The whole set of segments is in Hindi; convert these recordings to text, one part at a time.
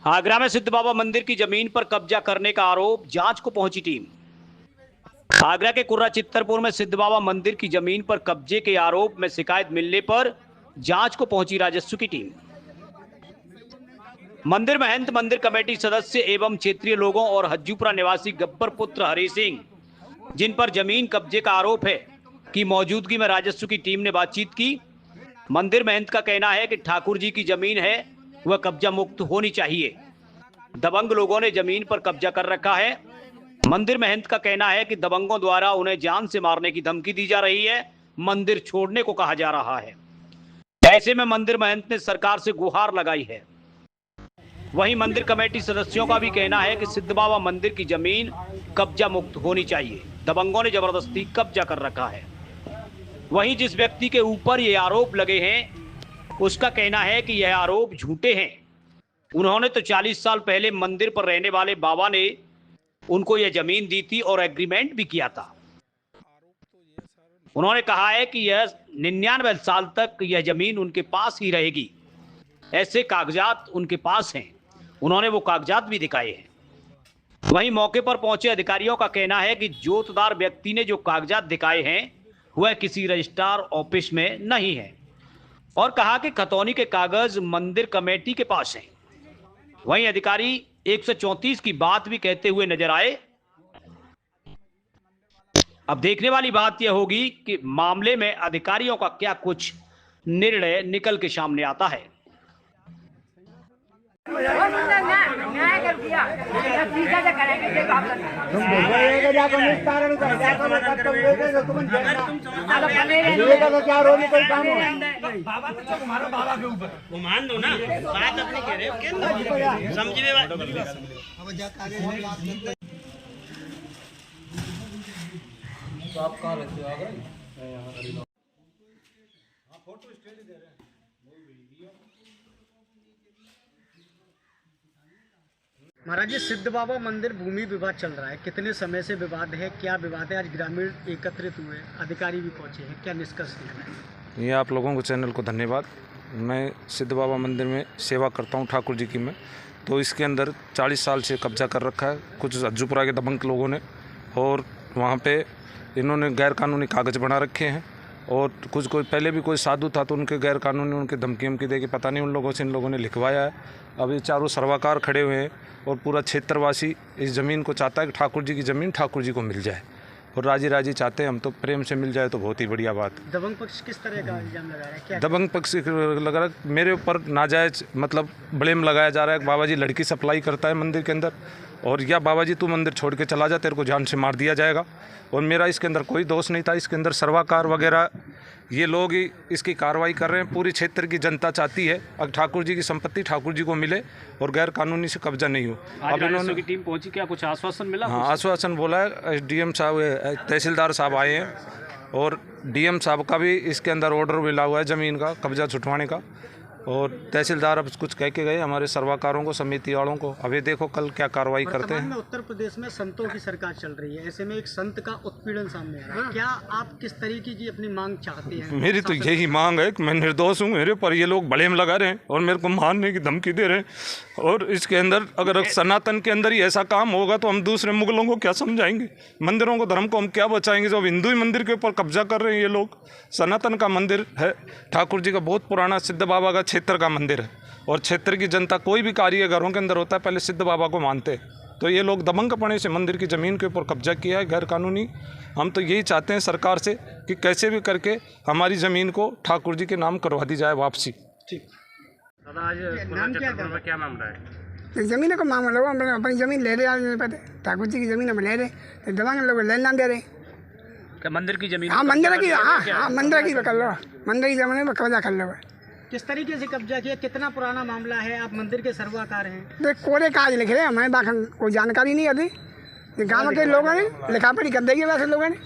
आगरा में सिद्ध बाबा मंदिर की जमीन पर कब्जा करने का आरोप, जांच को पहुंची टीम। आगरा के कुर्रा चित्तरपुर में सिद्ध बाबा मंदिर की जमीन पर कब्जे के आरोप में शिकायत मिलने पर जांच को पहुंची राजस्व की टीम। मंदिर महंत, मंदिर कमेटी सदस्य एवं क्षेत्रीय लोगों और हज्जूपुरा निवासी गब्बर पुत्र हरि सिंह, जिन पर जमीन कब्जे का आरोप है, की मौजूदगी में राजस्व की टीम ने बातचीत की। मंदिर महंत का कहना है कि ठाकुर जी की जमीन है, वह कब्जा मुक्त होनी चाहिए। दबंग लोगों ने जमीन पर कब्जा कर रखा है। मंदिर महंत का कहना है कि दबंगों द्वारा उन्हें जान से मारने की धमकी दी जा रही है, मंदिर छोड़ने को कहा जा रहा है। ऐसे में मंदिर महंत ने सरकार से गुहार लगाई है। वहीं मंदिर कमेटी सदस्यों का भी कहना है कि सिद्ध बाबा मंदिर की जमीन कब्जा मुक्त होनी चाहिए, दबंगों ने जबरदस्ती कब्जा कर रखा है। वहीं जिस व्यक्ति के ऊपर ये आरोप लगे हैं, उसका कहना है कि यह आरोप झूठे हैं। उन्होंने तो 40 साल पहले मंदिर पर रहने वाले बाबा ने उनको यह जमीन दी थी और एग्रीमेंट भी किया था। उन्होंने कहा है कि यह 99 साल तक यह जमीन उनके पास ही रहेगी। ऐसे कागजात उनके पास हैं। उन्होंने वो कागजात भी दिखाए हैं। वहीं मौके पर पहुंचे अधिकारियों का कहना है कि जोतदार व्यक्ति ने जो कागजात दिखाए हैं, वह किसी रजिस्ट्रार ऑफिस में नहीं है, और कहा कि खतौनी के कागज मंदिर कमेटी के पास हैं। वहीं अधिकारी 134 की बात भी कहते हुए नजर आए। अब देखने वाली बात यह होगी कि मामले में अधिकारियों का क्या कुछ निर्णय निकल के सामने आता है। वो मान दो ना, बात अपनी कह रहे हो, समझिए तो आप कहाँ रहते हो? आगरा? हाँ, फोटो स्टेट दे रहे हैं। महाराज जी, सिद्ध बाबा मंदिर भूमि विवाद चल रहा है, कितने समय से विवाद है, क्या विवाद है? आज ग्रामीण एकत्रित हुए, अधिकारी भी पहुंचे हैं, क्या निष्कर्ष निकला है? ये आप लोगों को चैनल को धन्यवाद। मैं सिद्ध बाबा मंदिर में सेवा करता हूँ ठाकुर जी की मैं। तो इसके अंदर 40 साल से कब्जा कर रखा है कुछ हज्जूपुरा के दबंग लोगों ने, और वहाँ पे इन्होंने गैर कानूनी कागज़ बना रखे हैं। और कुछ कोई पहले भी कोई साधु था तो उनके गैर कानूनी उनके धमकी दे के पता नहीं उन लोगों से इन लोगों ने लिखवाया है। अब ये चारों सर्वाकार खड़े हुए हैं और पूरा क्षेत्रवासी इस ज़मीन को चाहता है कि ठाकुर जी की ज़मीन ठाकुर जी को मिल जाए, और राजी राजी चाहते हैं हम तो प्रेम से मिल जाए तो बहुत ही बढ़िया बात। दबंग पक्ष किस तरह का इल्जाम लगा रहा है? क्या दबंग पक्ष लगा रहा है मेरे ऊपर नाजायज मतलब ब्लेम लगाया जा रहा है। बाबा जी लड़की सप्लाई करता है मंदिर के अंदर, और या बाबा जी तू मंदिर छोड़ के चला जा, तेरे को जान से मार दिया जाएगा। और मेरा इसके अंदर कोई दोष नहीं था। इसके अंदर सर्वाकार वगैरह ये लोग ही इसकी कार्रवाई कर रहे हैं। पूरी क्षेत्र की जनता चाहती है अब ठाकुर जी की संपत्ति ठाकुर जी को मिले और गैर कानूनी से कब्जा नहीं हो। अब इन्होंने की टीम पहुंची, क्या कुछ आश्वासन मिला? हाँ, आश्वासन बोला है। एसडीएम साहब, तहसीलदार साहब आए हैं, और डीएम साहब का भी इसके अंदर ऑर्डर मिला हुआ है ज़मीन का कब्जा छुटवाने का। और तहसीलदार अब कुछ कह के गए हमारे सर्वाकारों को, समिति वालों को। अभी देखो कल क्या कार्रवाई करते हैं। उत्तर प्रदेश में संतों की सरकार चल रही है, ऐसे में एक संत का उत्पीड़न सामने आ रहा है। क्या आप किस तरीके की अपनी मांग चाहते हैं? मेरी तो यही मांग है कि मैं निर्दोष हूँ, मेरे पर ये लोग ब्लेम लगा रहे हैं और मेरे को मारने की धमकी दे रहे हैं। और इसके अंदर अगर सनातन के अंदर ही ऐसा काम होगा तो हम दूसरे मुगलों को क्या समझाएंगे? मंदिरों को, धर्म को हम क्या बचाएंगे जब हिंदू ही मंदिर के ऊपर कब्जा कर रहे हैं ये लोग? सनातन का मंदिर है, ठाकुर जी का बहुत पुराना सिद्ध बाबा का क्षेत्र का मंदिर है, और क्षेत्र की जनता कोई भी कार्य घरों के अंदर होता है पहले सिद्ध बाबा को मानते हैं। तो ये लोग दबंगपने से मंदिर की ज़मीन के ऊपर कब्जा किया है गैर कानूनी। हम तो यही चाहते हैं सरकार से कि कैसे भी करके हमारी ज़मीन को ठाकुर जी के नाम करवा दी जाए वापसी। ठीक। क्या मामला है? जमीन को मामला हो, हम अपनी ज़मीन ले रहे हैं, ठाकुर जी की ज़मीन हम ले रहे, तो दबंग लोग लेना दे रहे। क्या मंदिर की जमीन? हाँ, मंदिर की, हाँ मंदिर की कर लो, मंदिर की ज़मीन में कब्जा कर लो। किस तरीके से कब्जा किया, कितना पुराना मामला है? आप मंदिर के सर्वाकार हैं। तो कोरे कागज लिख रहे हैं, हमें बाकी कोई जानकारी नहीं आती। गाँव के लोगों ने लिखा पढ़ी कर देगी, वैसे लोगों ने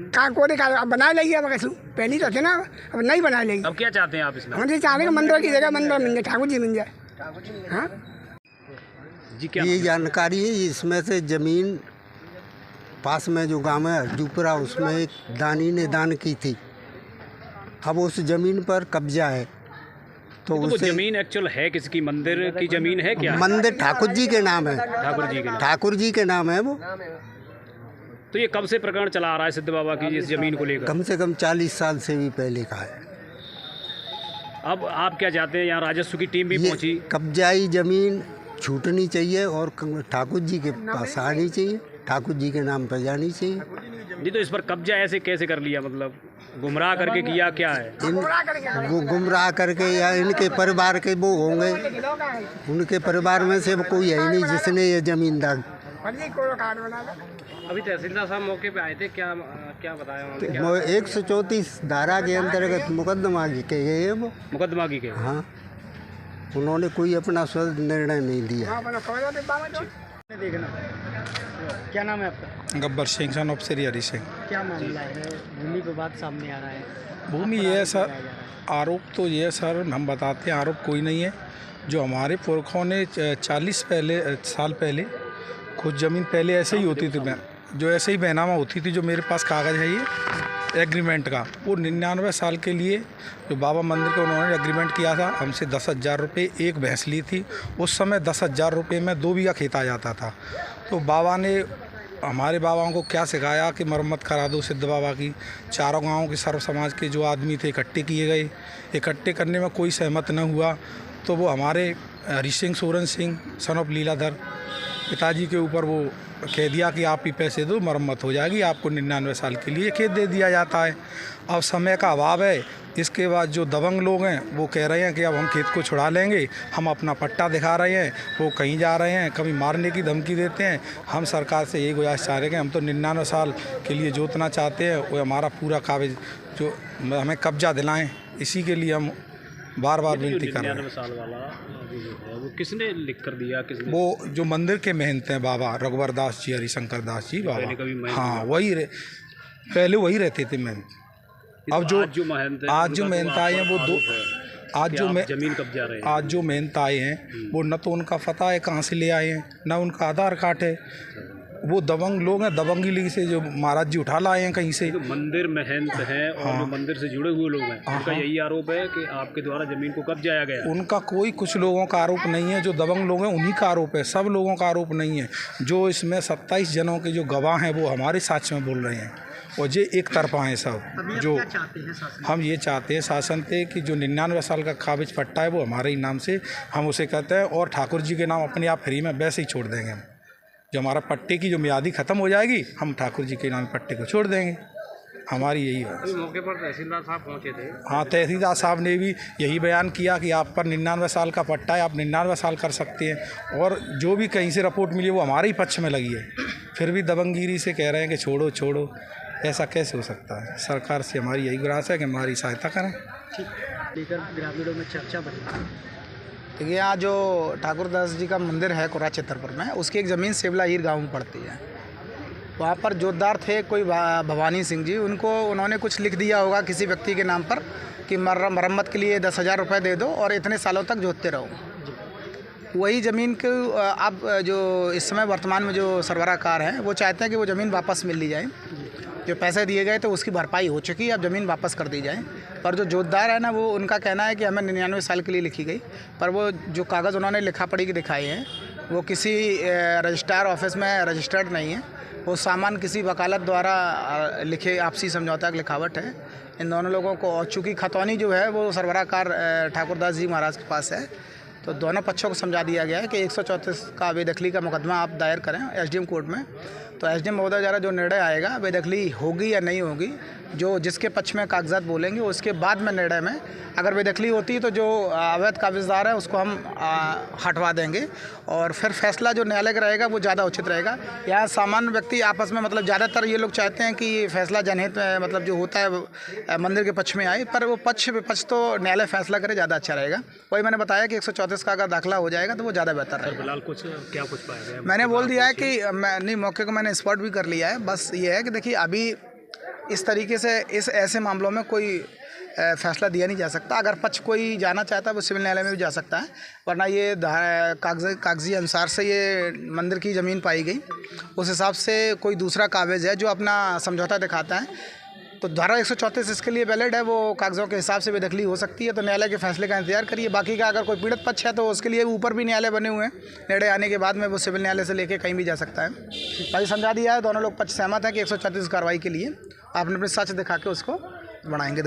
कहा कोरे कागज अब बना लेगी। अब कैसे पहली तो थे ना, अब नहीं बना लेगी। अब क्या चाहते हैं आप इसमें? हम ये चाह रहे हैं मंदिर की जगह मंदिर मिल जाए, ठाकुर जी मिल जाए। हाँ जी, क्या ये जानकारी है। इसमें से ज़मीन पास में जो गांव है हज्जूपुरा, उसमें एक दानी ने दान की थी। अब उस ज़मीन पर कब्जा है, तो वो उसे जमीन एक्चुअल है किसकी, मंदिर की जमीन है क्या? मंदिर ठाकुर जी के नाम है, ठाकुर जी के नाम। ठाकुर जी के नाम है वो। तो ये कब से प्रकरण चला आ रहा है सिद्ध बाबा की इस जमीन को लेकर? कम से कम 40 साल से भी पहले का है। अब आप क्या चाहते हैं? यहाँ राजस्व की टीम भी ये पहुंची। कब्जाई जमीन छूटनी चाहिए और ठाकुर जी के पास आनी चाहिए, ठाकुर जी के नाम पर जानी चाहिए। जी, तो इस पर कब्जा ऐसे कैसे कर लिया, मतलब गुमराह करके किया क्या है? गुमराह करके या इनके परिवार के वो होंगे, उनके परिवार में से कोई है ही नहीं जिसने ये जमींदार। अभी तहसीलदार साहब मौके पे आए थे, क्या क्या बताया उन्होंने? 134 धारा के अंतर्गत मुकदमा के गए वो। मुकदमा की के? हाँ, उन्होंने कोई अपना स्वतंत्र निर्णय नहीं दिया। देखना। क्या नाम है आपका? Gabbar Singh son of Shri Hari Singh. क्या मामला है? भूमि विवाद सामने आ रहा है। भूमि ये है सर, आरोप तो ये है सर, हम बताते हैं आरोप कोई नहीं है। जो हमारे पुरखों ने 40 साल पहले खुद ज़मीन पहले ऐसे ही होती थी, जो ऐसे ही बैनामा होती थी। जो मेरे पास कागज़ है ये एग्रीमेंट का, वो 99 साल के लिए जो बाबा मंदिर का उन्होंने एग्रीमेंट किया था, हमसे 10,000 रुपये एक भैंस ली थी। उस समय 10,000 रुपये में 2 बीघा खेत आ जाता था। तो बाबा ने हमारे बाबाओं को क्या सिखाया कि मरम्मत करा दो सिद्ध बाबा की। चारों गाँव के सर्व समाज के जो आदमी थे इकट्ठे किए गए। इकट्ठे करने में कोई सहमत न हुआ तो वो हमारे हरि सिंह सोरन सिंह सन ऑफ लीलाधर पिताजी के ऊपर वो कह दिया कि आप ही पैसे दो, मरम्मत हो जाएगी, आपको 99 साल के लिए खेत दे दिया जाता है। अब समय का अभाव है। इसके बाद जो दबंग लोग हैं वो कह रहे हैं कि अब हम खेत को छुड़ा लेंगे, हम अपना पट्टा दिखा रहे हैं, वो कहीं जा रहे हैं, कभी मारने की धमकी देते हैं। हम सरकार से यही गुजारिश चाह रहे हैं कि हम तो 99 साल के लिए जोतना चाहते हैं, वो हमारा पूरा कागज जो हमें कब्जा दिलाएं, इसी के लिए हम बार बार विनती कर रहे हैं। 99 साल वाला वो किसने लिख कर दिया? किसने? वो जो मंदिर के महंत हैं बाबा रघुवर दास जी, हरिशंकर दास जी बाबा, हाँ वही पहले वही रहते थे महंत। अब जो आज जो महंत आए हैं वो दो, आज जो महंत आए हैं वो न तो उनका पता है कहाँ से ले आए हैं, न उनका आधार कार्ड है। वो दबंग लोग हैं, दबंगी लीग से जो महाराज जी उठा लाए हैं कहीं से। तो मंदिर महंत हैं और जो मंदिर से जुड़े हुए लोग हैं, उनका यही आरोप है कि आपके द्वारा जमीन को कब्जाया गया। उनका कोई कुछ लोगों का आरोप नहीं है, जो दबंग लोग हैं उन्हीं का आरोप है, सब लोगों का आरोप नहीं है। जो इसमें 27 जनों के जो गवाह हैं वो हमारे साक्ष में बोल रहे हैं और ये एक तरफा हैं सब। जो हम ये चाहते हैं शासन से कि जो 99 साल का काबिज पट्टा है वो हमारे ही नाम से हम उसे कहते हैं और ठाकुर जी के नाम अपने आप फ्री में वैसे ही छोड़ देंगे। जो हमारा पट्टे की जो मियादी ख़त्म हो जाएगी, हम ठाकुर जी के नाम पट्टे को छोड़ देंगे। हमारी यही बात है। मौके पर तहसीलदार साहब पहुंचे थे। हाँ, तहसीलदार साहब ने भी यही बयान किया कि आप पर 99 साल का पट्टा है, आप 99 साल कर सकते हैं। और जो भी कहीं से रिपोर्ट मिली वो हमारे ही पक्ष में लगी है। फिर भी दबंगगिरी से कह रहे हैं कि छोड़ो छोड़ो, ऐसा कैसे हो सकता है? सरकार से हमारी यही गुजारिश है कि हमारी सहायता करें। लेकर ग्रामीणों में चर्चा बनी। देखिए, यहाँ जो ठाकुर दास जी का मंदिर है कोरा क्षेत्रपुर में, उसकी एक ज़मीन सेवला हीर गाँव में पड़ती है। वहाँ पर जोतदार थे कोई भवानी सिंह जी, उन्होंने कुछ लिख दिया होगा किसी व्यक्ति के नाम पर कि मरम्मत के लिए 10,000 रुपये दे दो और इतने सालों तक जोतते रहो। वही ज़मीन को अब जो इस समय वर्तमान में जो सरबराहकार हैं वो चाहते हैं कि वो ज़मीन वापस मिल ली जाए। जो पैसे दिए गए तो उसकी भरपाई हो चुकी है, अब ज़मीन वापस कर दी जाए। पर जो जोतदार है ना, वो उनका कहना है कि हमें 99 साल के लिए लिखी गई, पर वो जो कागज़ उन्होंने लिखा पढ़ी के दिखाए हैं वो किसी रजिस्ट्रार ऑफिस में रजिस्टर्ड नहीं है। वो सामान किसी वकालत द्वारा लिखे आपसी समझौता की लिखावट है इन दोनों लोगों को। और चूँकि खतौनी जो है वो सरबराहकार ठाकुर दास जी महाराज के पास है, तो दोनों पक्षों को समझा दिया गया है कि 134 का बेदखली का मुकदमा आप दायर करें एसडीएम कोर्ट में। तो एसडीएम महोदय द्वारा जो निर्णय आएगा, बेदखली होगी या नहीं होगी, जो जिसके पक्ष में कागजात बोलेंगे उसके बाद में निर्णय में अगर बेदखली होती है तो जो अवैध कागजदार है उसको हम हटवा देंगे और फिर फैसला जो न्यायालय का रहेगा वो ज़्यादा उचित रहेगा। यहाँ सामान्य व्यक्ति आपस में मतलब ज़्यादातर ये लोग चाहते हैं कि ये फैसला जनहित में मतलब जो होता है मंदिर के पक्ष में आए, पर वो पक्ष तो न्यायालय फैसला करे, ज़्यादा अच्छा रहेगा। वही मैंने बताया कि 134 का अगर दाखिला हो जाएगा तो वो ज़्यादा बेहतर रहेगा। फिलहाल कुछ क्या कुछ पाया गया? मैंने बोल दिया है कि नहीं, मौके को मैंने स्पॉट भी कर लिया है। बस ये है कि देखिए, अभी इस तरीके से इस ऐसे मामलों में कोई फैसला दिया नहीं जा सकता। अगर पक्ष कोई जाना चाहता है वो सिविल न्यायालय में भी जा सकता है, वरना ये कागजी अनुसार से ये मंदिर की ज़मीन पाई गई, उस हिसाब से कोई दूसरा कागज़ है जो अपना समझौता दिखाता है तो धारा 134 इसके लिए वैलिड है, वो कागज़ों के हिसाब से बेदखली हो सकती है। तो न्यायालय के फैसले का इंतजार करिए। बाकी का अगर कोई पीड़ित पक्ष है तो उसके लिए ऊपर भी न्यायालय बने हुए हैं, निर्णय आने के बाद में वो सिविल न्यायालय से लेके कहीं भी जा सकता है। भाई समझा दिया है, दोनों लोग पक्ष सहमत है कि 134 कार्रवाई के लिए आपने अपने सच दिखा के उसको बढ़ाएंगे।